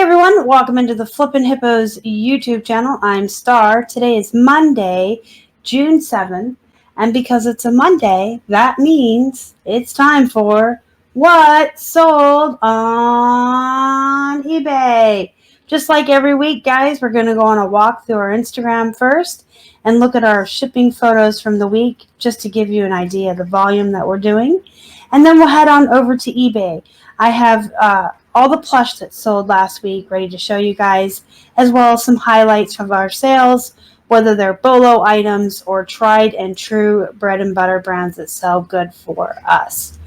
everyone, welcome into the Flippin' Hippos YouTube channel. I'm Star. Today is Monday, June 7th, and because it's a Monday, that means it's time for What Sold on eBay. Just like every week, guys, we're going to go on a walk through our Instagram first and look at our shipping photos from the week just to give you an idea of the volume that we're doing. And then we'll head on over to eBay. I have all the plush that sold last week ready to show you guys, as well as some highlights from our sales, whether they're BOLO items or tried and true bread and butter brands that sell good for us.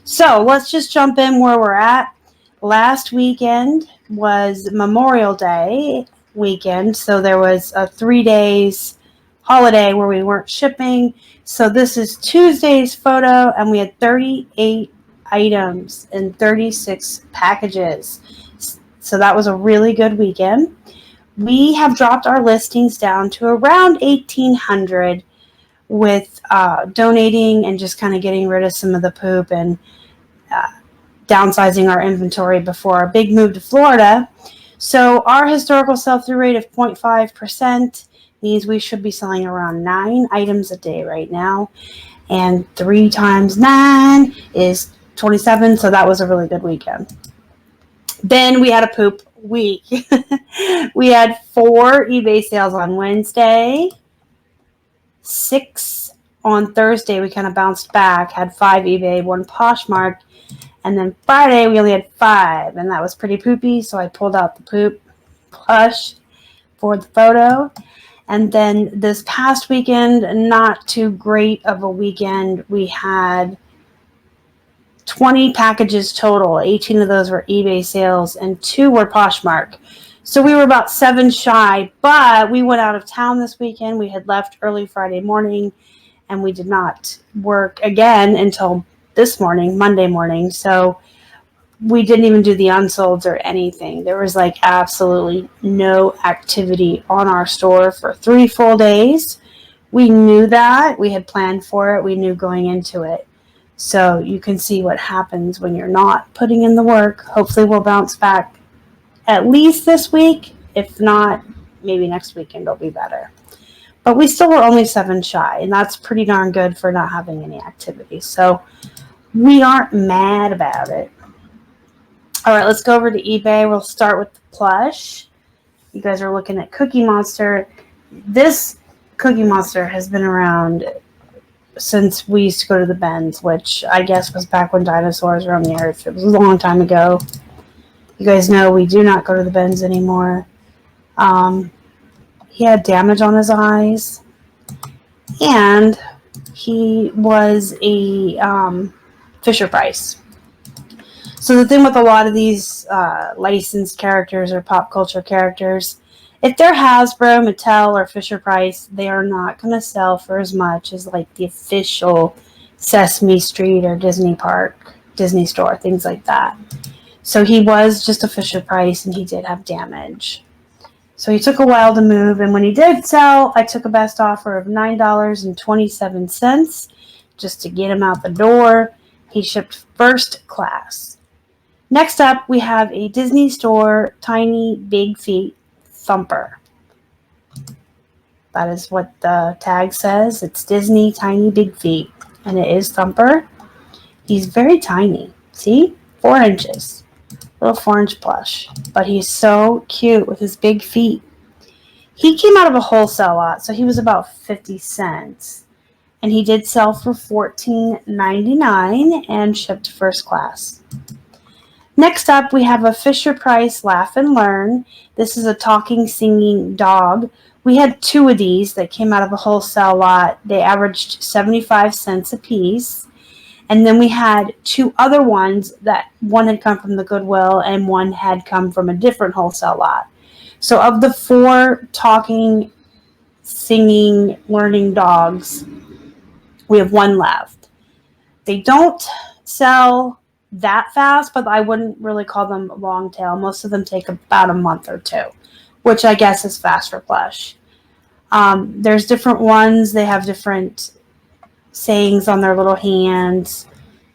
So let's just jump in where we're at. Last weekend was Memorial Day weekend, so there was a 3 days holiday where we weren't shipping. So this is Tuesday's photo, and we had 38 items in 36 packages. So that was a really good weekend. We have dropped our listings down to around 1,800 with donating and just kind of getting rid of some of the poop and downsizing our inventory before our big move to Florida. So our historical sell-through rate of 0.5% means we should be selling around 9 items a day right now. And 3 times 9 is 27, so that was a really good weekend. Then we had a poop week. We had 4 eBay sales on Wednesday, 6 on Thursday. We kind of bounced back, had 5 eBay, 1 Poshmark, and then Friday we only had 5, and that was pretty poopy, so I pulled out the poop plush for the photo. And then this past weekend, not too great of a weekend. We had 20 packages total. 18 of those were eBay sales and 2 were Poshmark. So we were about 7 shy, but we went out of town this weekend. We had left early Friday morning, and we did not work again until this morning, Monday morning. So we didn't even do the unsolds or anything. There was like absolutely no activity on our store for 3 full days. We knew that. We had planned for it. We knew going into it. So you can see what happens when you're not putting in the work. Hopefully we'll bounce back at least this week. If not, maybe next weekend will be better. But we still were only 7 shy, and that's pretty darn good for not having any activity. So we aren't mad about it. All right, let's go over to eBay. We'll start with the plush. You guys are looking at Cookie Monster. This Cookie Monster has been around since we used to go to the Bends, which I guess was back when dinosaurs were on the earth. It was a long time ago. You guys know we do not go to the Bends anymore. He had damage on his eyes, and he was a FisherPrice. So the thing with a lot of these licensed characters or pop culture characters, if they're Hasbro, Mattel, or FisherPrice, they are not going to sell for as much as like the official Sesame Street or Disney Park, Disney Store, things like that. So he was just a FisherPrice, and he did have damage. So he took a while to move, and when he did sell, I took a best offer of $9.27 just to get him out the door. He shipped first class. Next up, we have a Disney Store Tiny Big Feet Thumper. That is what the tag says. It's Disney Tiny Big Feet, and it is Thumper. He's very tiny. See? 4 inches. Little 4-inch plush. But he's so cute with his big feet. He came out of a wholesale lot, so he was about 50 cents. And he did sell for $14.99 and shipped first class. Next up, we have a FisherPrice Laugh and Learn. This is a talking, singing dog. We had 2 of these that came out of a wholesale lot. They averaged 75 cents a piece. And then we had 2 other ones that one had come from the Goodwill and one had come from a different wholesale lot. So of the 4 talking, singing, learning dogs, we have 1 left. They don't sell that fast, but I wouldn't really call them long tail. Most of them take about a month or 2, which I guess is fast for plush. There's different ones. They have different sayings on their little hands.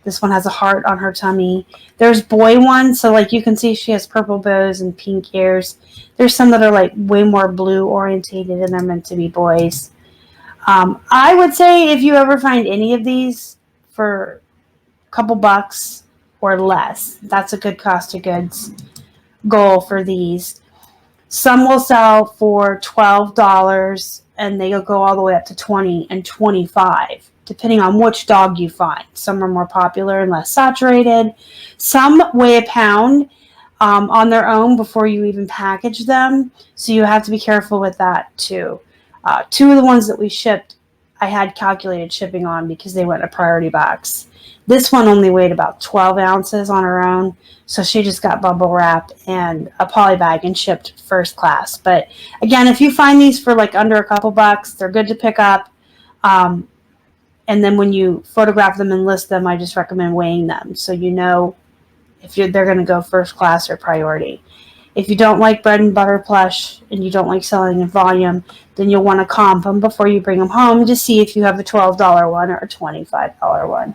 This one has a heart on her tummy. There's boy ones, so like you can see she has purple bows and pink ears. There's some that are like way more blue orientated and they're meant to be boys. I would say if you ever find any of these for a couple bucks or less, that's a good cost of goods goal for these. Some will sell for $12 and they'll go all the way up to $20 and $25, depending on which dog you find. Some are more popular and less saturated. Some weigh a pound on their own before you even package them, so you have to be careful with that too. Two of the ones that we shipped, I had calculated shipping on because they went in a priority box. This one only weighed about 12 ounces on her own, so she just got bubble wrap and a poly bag and shipped first class. But again, if you find these for like under a couple bucks, they're good to pick up. And then when you photograph them and list them, I just recommend weighing them so you know if they're going to go first class or priority. If you don't like bread and butter plush and you don't like selling in volume, then you'll want to comp them before you bring them home to see if you have a $12 one or a $25 one.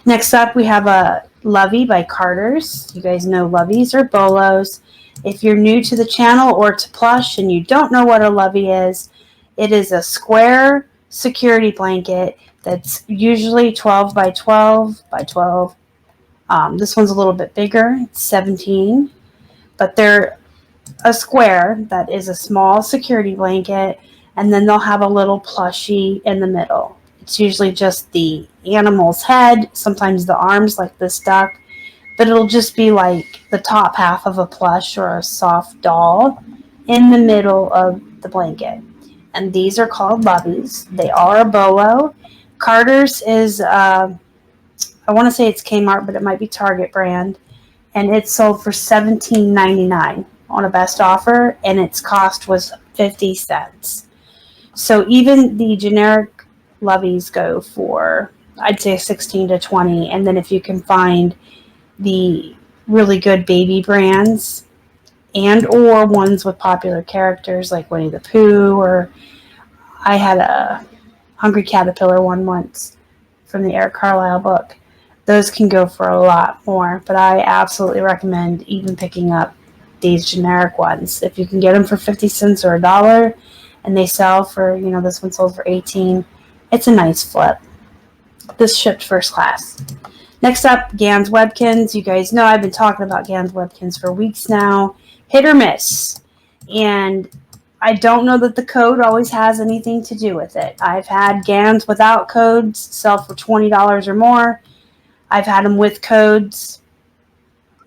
Next up, we have a Lovey by Carter's. You guys know Loveys or Bolos. If you're new to the channel or to Plush and you don't know what a Lovey is, it is a square security blanket that's usually 12 by 12 by 12. This one's a little bit bigger, it's 17, but they're a square that is a small security blanket, and then they'll have a little plushie in the middle. It's usually just the animal's head, sometimes the arms like this duck, but it'll just be like the top half of a plush or a soft doll in the middle of the blanket. And these are called Loveys. They are a bolo. Carter's is, I want to say it's Kmart, but it might be Target brand. And it's sold for $17.99 on a best offer, and its cost was 50 cents. So even the generic Loveys go for, I'd say 16 to 20. And then if you can find the really good baby brands and or ones with popular characters like Winnie the Pooh, or I had a Hungry Caterpillar one once from the Eric Carlisle book. Those can go for a lot more, but I absolutely recommend even picking up these generic ones. If you can get them for 50 cents or $1 and they sell for, this one sold for 18, it's a nice flip. This shipped first class. Next up, Gans Webkinz. You guys know I've been talking about Gans Webkinz for weeks now. Hit or miss. And I don't know that the code always has anything to do with it. I've had Gans without codes sell for $20 or more. I've had them with codes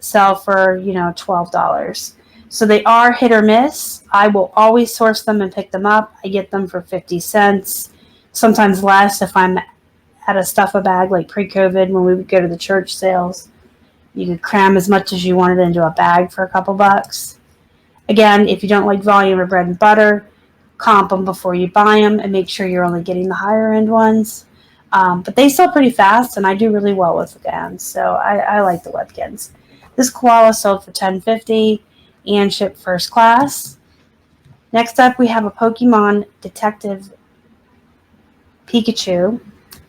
sell for, $12. So they are hit or miss. I will always source them and pick them up. I get them for 50 cents, sometimes less if I'm at a stuff-a-bag like pre-COVID when we would go to the church sales. You could cram as much as you wanted into a bag for a couple bucks. Again, if you don't like volume or bread and butter, comp them before you buy them and make sure you're only getting the higher end ones. But they sell pretty fast, and I do really well with the Gans, so I like the Webkinz. This koala sold for $10.50 and shipped first class. Next up, we have a Pokemon Detective Pikachu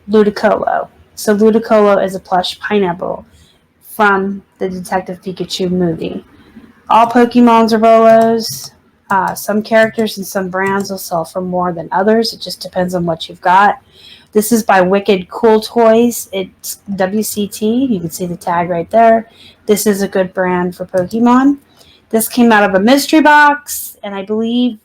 Ludicolo. So Ludicolo is a plush pineapple from the Detective Pikachu movie. All Pokemons are bolos. Some characters and some brands will sell for more than others. It just depends on what you've got. This is by Wicked Cool Toys. It's WCT. You can see the tag right there. This is a good brand for Pokemon. This came out of a mystery box, and I believe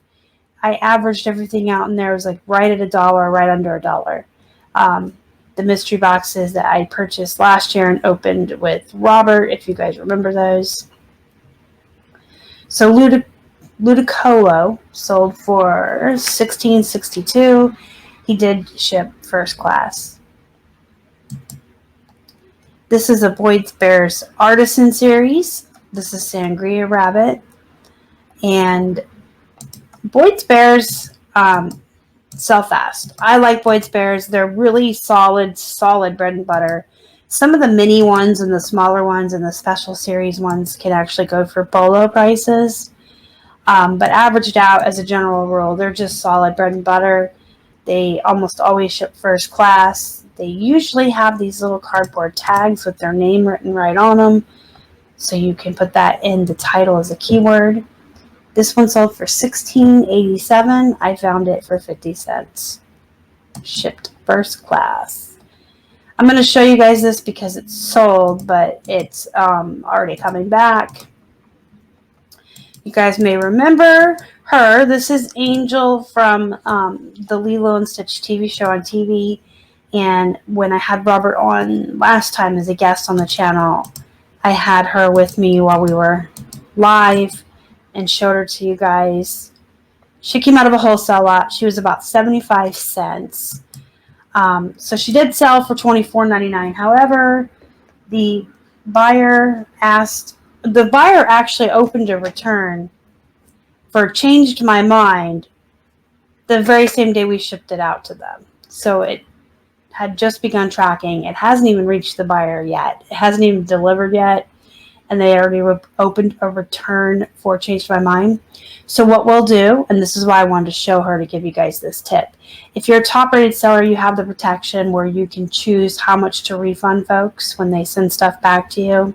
I averaged everything out in there. It was like right at $1, right under $1. The mystery boxes that I purchased last year and opened with Robert, if you guys remember those. So Ludicolo sold for $16.62. He did ship first class. This is a Boyd's Bears Artisan series. This is Sangria Rabbit. And Boyd's Bears sell fast. I like Boyd's Bears. They're really solid bread and butter. Some of the mini ones and the smaller ones and the special series ones can actually go for bolo prices. But averaged out as a general rule, they're just solid bread and butter. They almost always ship first class. They usually have these little cardboard tags with their name written right on them, so you can put that in the title as a keyword. This one sold for $16.87. I found it for 50 cents. Shipped first class. I'm going to show you guys this because it's sold, but it's already coming back. You guys may remember her. This is Angel from the Lilo and Stitch TV show on TV. And when I had Robert on last time as a guest on the channel, I had her with me while we were live and showed her to you guys. She came out of a wholesale lot. She was about 75 cents. So she did sell for $24.99. However, the buyer actually opened a return for Changed My Mind the very same day we shipped it out to them. So it had just begun tracking. It hasn't even reached the buyer yet. It hasn't even delivered yet. And they already opened a return for Changed My Mind. So what we'll do, and this is why I wanted to show her to give you guys this tip. If you're a top-rated seller, you have the protection where you can choose how much to refund folks when they send stuff back to you.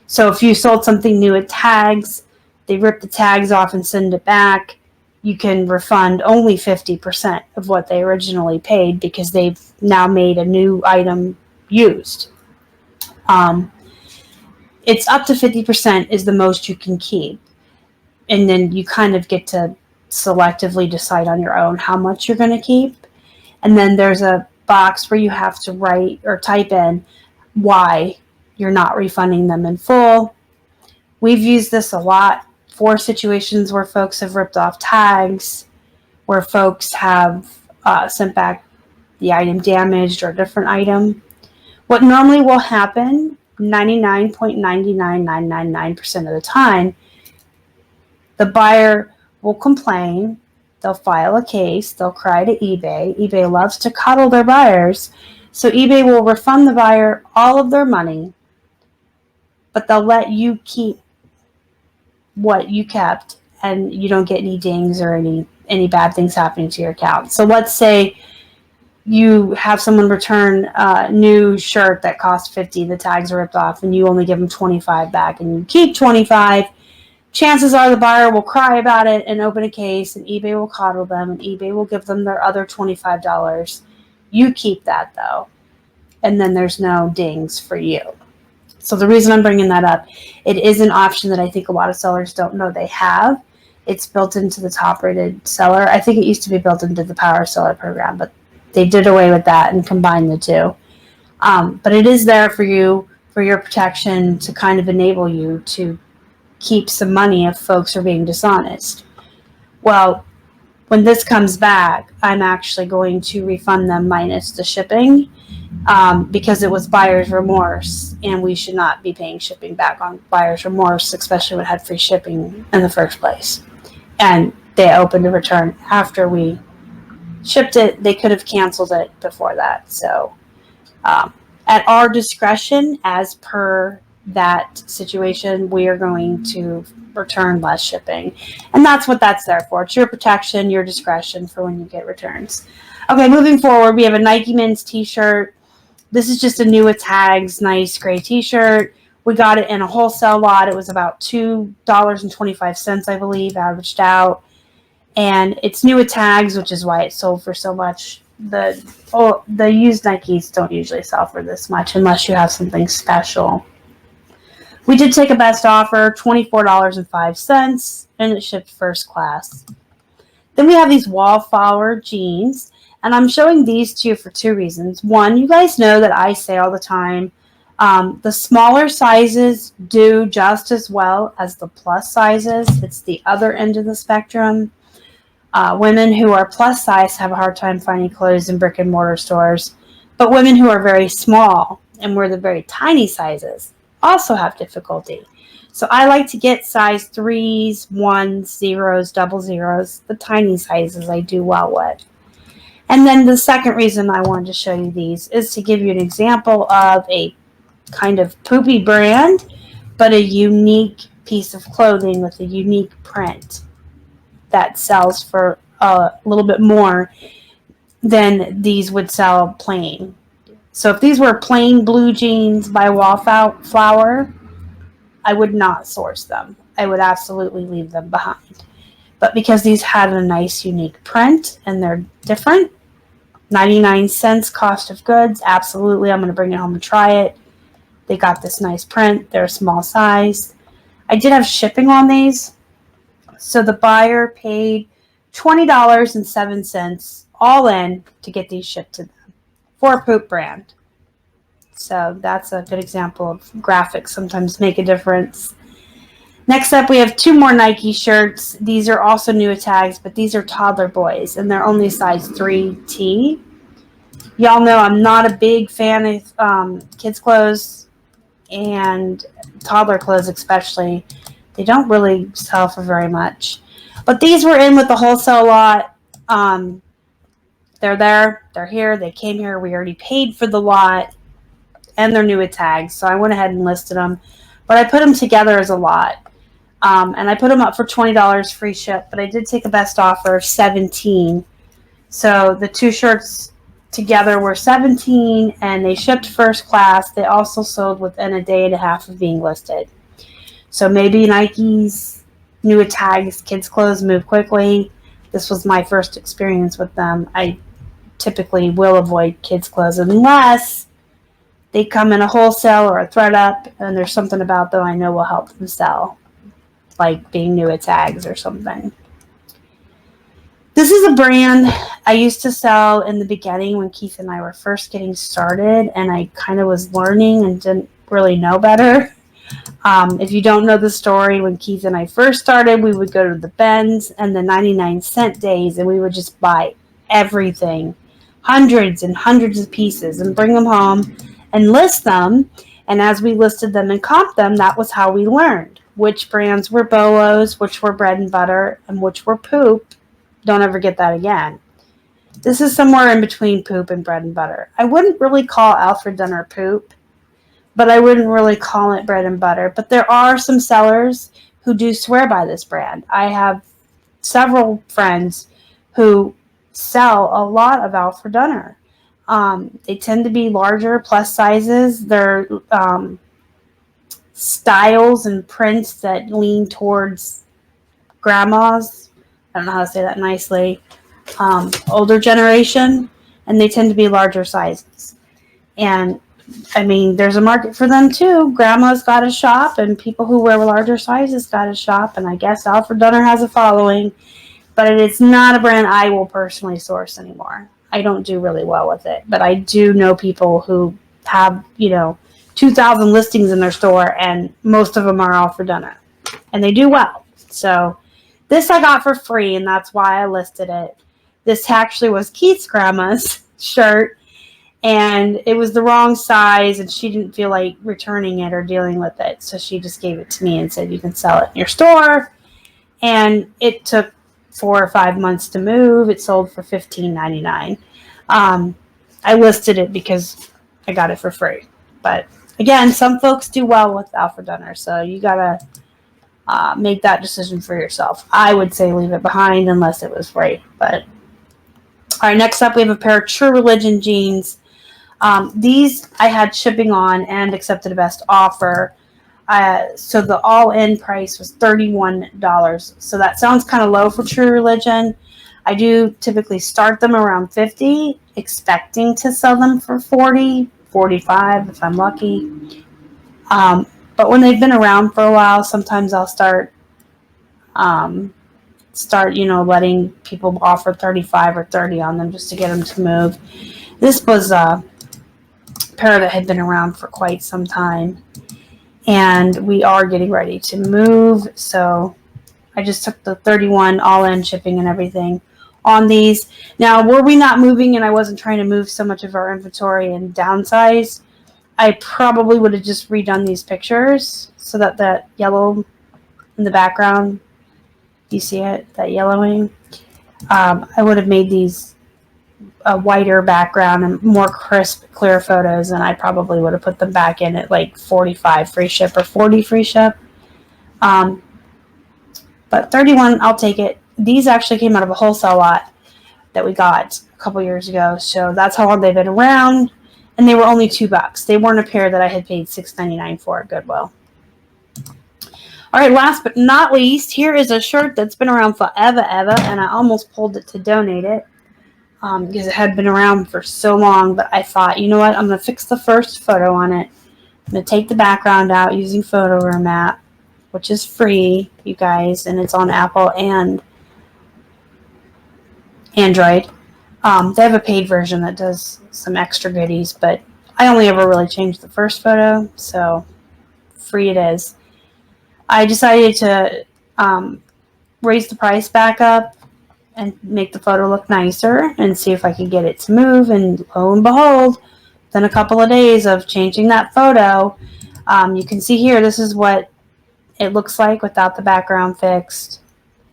So if you sold something new with tags, they rip the tags off and send it back, you can refund only 50% of what they originally paid because they've now made a new item used. It's up to 50% is the most you can keep. And then you kind of get to selectively decide on your own how much you're going to keep. And then there's a box where you have to write or type in why you're not refunding them in full. We've used this a lot for situations where folks have ripped off tags, where folks have sent back the item damaged or a different item. What normally will happen 99.99999% of the time, the buyer will complain, they'll file a case, they'll cry to eBay. eBay loves to coddle their buyers, so eBay will refund the buyer all of their money, but they'll let you keep what you kept, and you don't get any dings or any bad things happening to your account. So let's say you have someone return a new shirt that cost $50, the tags are ripped off, and you only give them $25 back, and you keep $25. Chances are the buyer will cry about it and open a case, and eBay will coddle them, and eBay will give them their other $25. You keep that, though, and then there's no dings for you. So the reason I'm bringing that up, it is an option that I think a lot of sellers don't know they have. It's built into the top-rated seller. I think it used to be built into the Power Seller program, but they did away with that and combined the two. But it is there for you, for your protection, to kind of enable you to keep some money if folks are being dishonest. Well, when this comes back, I'm actually going to refund them minus the shipping because it was buyer's remorse, and we should not be paying shipping back on buyer's remorse, especially when it had free shipping in the first place. And they opened a return after we shipped it. They could have canceled it before that. So at our discretion, as per that situation, we are going to return less shipping. And that's what that's there for. It's your protection, your discretion for when you get returns. Okay, moving forward, we have a Nike men's t-shirt. This is just a new with tags, nice gray t-shirt. We got it in a wholesale lot. It was about $2.25, I believe, averaged out. And it's new with tags, which is why it sold for so much. The used Nikes don't usually sell for this much unless you have something special. We did take a best offer, $24.05, and it shipped first class. Then we have these wallflower jeans, and I'm showing these to you for two reasons. One, you guys know that I say all the time, the smaller sizes do just as well as the plus sizes. It's the other end of the spectrum. Women who are plus size have a hard time finding clothes in brick and mortar stores, but women who are very small and wear the very tiny sizes also have difficulty. So I like to get size 3s, 1s, 0s, double zeros, the tiny sizes I do well with. And then the second reason I wanted to show you these is to give you an example of a kind of poopy brand, but a unique piece of clothing with a unique print that sells for a little bit more than these would sell plain. So if these were plain blue jeans by Wallflower, I would not source them. I would absolutely leave them behind. But because these had a nice, unique print and they're different, 99 cents cost of goods, absolutely, I'm going to bring it home and try it. They got this nice print. They're a small size. I did have shipping on these. So the buyer paid $20.07 all in to get these shipped to them for a poop brand. So that's a good example of graphics sometimes make a difference. Next up, we have 2 more Nike shirts. These are also new tags, but these are toddler boys, and they're only size 3T. Y'all know I'm not a big fan of kids' clothes and toddler clothes especially. They don't really sell for very much. But these were in with the wholesale lot. They're there. They're here. They came here. We already paid for the lot. And they're new with tags. So I went ahead and listed them. But I put them together as a lot. And I put them up for $20 free ship. But I did take a best offer of $17. So the 2 shirts together were $17. And they shipped first class. They also sold within a day and a half of being listed. So maybe Nike's new with tags, kids' clothes move quickly. This was my first experience with them. I typically will avoid kids' clothes unless they come in a wholesale or a thread up, and there's something about them I know will help them sell, like being new at tags or something. This is a brand I used to sell in the beginning when Keith and I were first getting started, and I kind of was learning and didn't really know better. If you don't know the story, when Keith and I first started, we would go to the Ben's and the 99-cent days, and we would just buy everything, hundreds and hundreds of pieces, and bring them home and list them. And as we listed them and comped them, that was how we learned which brands were bolos, which were bread and butter, and which were poop. Don't ever get that again. This is somewhere in between poop and bread and butter. I wouldn't really call Alfred Dunn poop, but I wouldn't really call it bread and butter. But there are some sellers who do swear by this brand. I have several friends who sell a lot of Alfred Dunn. They tend to be larger, plus sizes. They're styles and prints that lean towards grandmas. I don't know how to say that nicely. Older generation, and they tend to be larger sizes. And I mean, there's a market for them too. Grandma's got a shop, and people who wear larger sizes got a shop, and I guess Alfred Dunn has a following, but it's not a brand I will personally source anymore. I don't do really well with it, but I do know people who have, 2,000 listings in their store, and most of them are Alfred Dunn, and they do well. So this I got for free, and that's why I listed it. This actually was Keith's grandma's shirt, and it was the wrong size, and she didn't feel like returning it or dealing with it, so she just gave it to me and said, you can sell it in your store. And it took 4 or 5 months to move. It sold for $15.99. I listed it because I got it for free. But again, some folks do well with Alfred Dunn, so you gotta make that decision for yourself. I would say leave it behind unless it was free. But all right, next up we have a pair of True Religion jeans. These I had shipping on and accepted a best offer. So the all-in price was $31. So that sounds kind of low for True Religion. I do typically start them around $50, expecting to sell them for $40, $45 if I'm lucky. But when they've been around for a while, sometimes I'll start letting people offer $35 or $30 on them just to get them to move. This was a pair that had been around for quite some time, and we are getting ready to move, so I just took the 31 all-in shipping and everything on these. Now, were we not moving and I wasn't trying to move so much of our inventory and downsize, I probably would have just redone these pictures so that that yellow in the background, you see it, that yellowing? I would have made these a whiter background and more crisp, clear photos, and I probably would have put them back in at like $45 free ship or $40 free ship. But $31, I'll take it. These actually came out of a wholesale lot that we got a couple years ago, so that's how long they've been around. And they were only $2. They weren't a pair that I had paid $6.99 for at Goodwill. All right, last but not least, here is a shirt that's been around forever, and I almost pulled it to donate it because it had been around for so long, but I thought, you know what, I'm going to fix the first photo on it. I'm going to take the background out using Photo Room app, which is free, you guys, and it's on Apple and Android. They have a paid version that does some extra goodies, but I only ever really changed the first photo, so free it is. I decided to raise the price back up and make the photo look nicer and see if I could get it to move, and lo and behold, within a couple of days of changing that photo, you can see here, this is what it looks like without the background fixed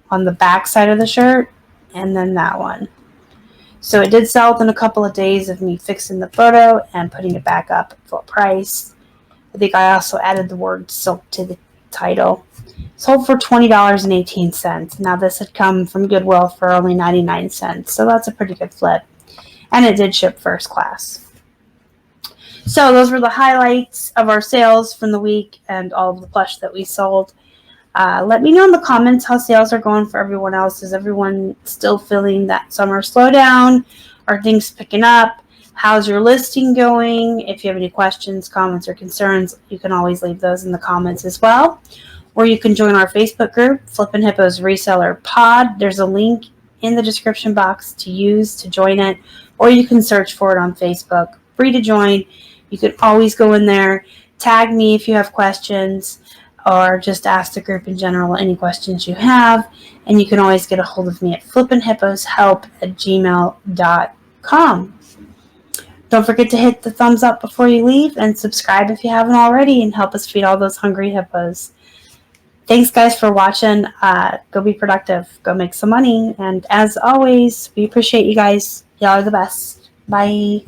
on the back side of the shirt, and then that one. So it did sell within a couple of days of me fixing the photo and putting it back up at full price. I think I also added the word silk to the title. Sold for $20.18. Now this had come from Goodwill for only 99 cents, so that's a pretty good flip. And it did ship first class. So those were the highlights of our sales from the week and all of the plush that we sold. Let me know in the comments how sales are going for everyone else. Is everyone still feeling that summer slowdown? Are things picking up? How's your listing going? If you have any questions, comments, or concerns, you can always leave those in the comments as well. Or you can join our Facebook group, Flippin' Hippos Reseller Pod. There's a link in the description box to use to join it. Or you can search for it on Facebook. Free to join. You can always go in there, tag me if you have questions, or just ask the group in general any questions you have. And you can always get a hold of me at flippinhipposhelp@gmail.com. Don't forget to hit the thumbs up before you leave and subscribe if you haven't already and help us feed all those hungry hippos. Thanks, guys, for watching. Go be productive. Go make some money. And as always, we appreciate you guys. Y'all are the best. Bye.